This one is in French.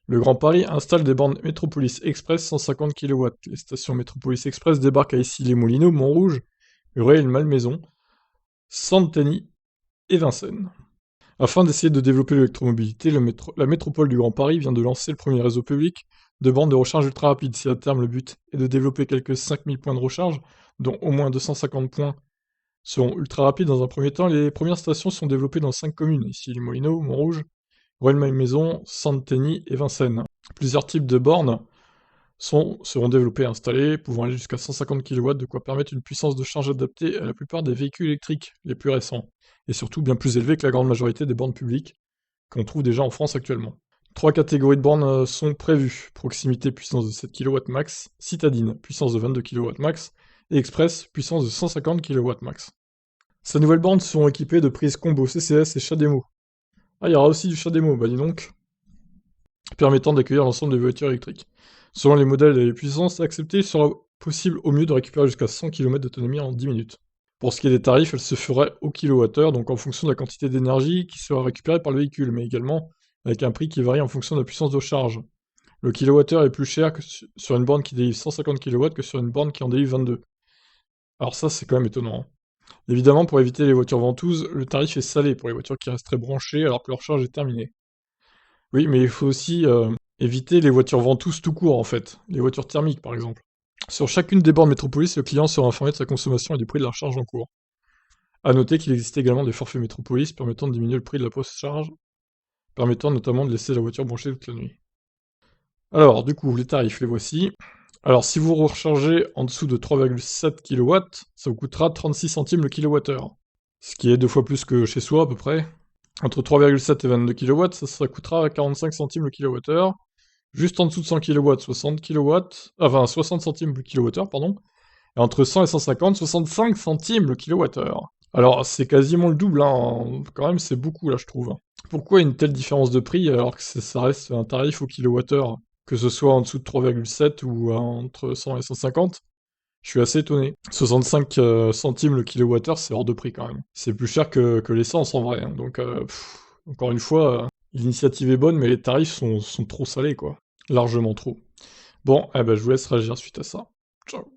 Le Grand Paris installe des bornes Métropolis Express 150 kW. Les stations Métropolis Express débarquent à Issy-les-Moulineaux, Montrouge, Rueil-Malmaison, Santeny et Vincennes. Afin d'essayer de développer l'électromobilité, la métropole du Grand Paris vient de lancer le premier réseau public de bornes de recharge ultra rapide. Si à terme le but est de développer quelques 5000 points de recharge, dont au moins 250 points seront ultra rapides dans un premier temps, les premières stations sont développées dans 5 communes, ici les Moulineaux, Montrouge, Rueil-Malmaison, Santeny et Vincennes. Plusieurs types de bornes seront développés et installés, pouvant aller jusqu'à 150 kW, de quoi permettre une puissance de charge adaptée à la plupart des véhicules électriques les plus récents, et surtout bien plus élevée que la grande majorité des bornes publiques qu'on trouve déjà en France actuellement. 3 catégories de bornes sont prévues: proximité puissance de 7 kW max, citadine puissance de 22 kW max, et express puissance de 150 kW max. Ces nouvelles bornes seront équipées de prises combo CCS et CHAdeMO. Ah, il y aura aussi du CHAdeMO, bah dis donc, permettant d'accueillir l'ensemble des voitures électriques. Selon les modèles et les puissances acceptées, il sera possible au mieux de récupérer jusqu'à 100 km d'autonomie en 10 minutes. Pour ce qui est des tarifs, elle se ferait au kilowattheure, donc en fonction de la quantité d'énergie qui sera récupérée par le véhicule, mais également avec un prix qui varie en fonction de la puissance de charge. Le kilowattheure est plus cher que sur une borne qui délivre 150 kW que sur une borne qui en délivre 22. Alors ça, c'est quand même étonnant, hein. Évidemment, pour éviter les voitures ventouses, le tarif est salé pour les voitures qui resteraient branchées alors que leur charge est terminée. Oui, mais il faut aussi éviter les voitures ventouses tout court, en fait. Les voitures thermiques, par exemple. Sur chacune des bornes Métropolis, le client sera informé de sa consommation et du prix de la recharge en cours. A noter qu'il existe également des forfaits Métropolis permettant de diminuer le prix de la post-charge, permettant notamment de laisser la voiture branchée toute la nuit. Alors, du coup, les tarifs, les voici. Alors, si vous rechargez en dessous de 3,7 kW, ça vous coûtera 36 centimes le kilowattheure. Ce qui est 2 fois plus que chez soi, à peu près. Entre 3,7 et 22 kW, ça coûtera 45 centimes le kilowattheure. Juste en dessous de 100 kW, 60 kW, enfin 60 centimes le kilowattheure, pardon. Et entre 100 et 150, 65 centimes le kilowattheure. Alors, c'est quasiment le double, hein. Quand même, c'est beaucoup, là, je trouve. Pourquoi une telle différence de prix alors que ça reste un tarif au kilowattheure, que ce soit en dessous de 3,7 ou entre 100 et 150? Je suis assez étonné. 65 centimes le kilowattheure, c'est hors de prix quand même. C'est plus cher que l'essence en vrai, hein. Donc, encore une fois, l'initiative est bonne, mais les tarifs sont trop salés, quoi. Largement trop. Bon, eh ben, je vous laisse réagir suite à ça. Ciao.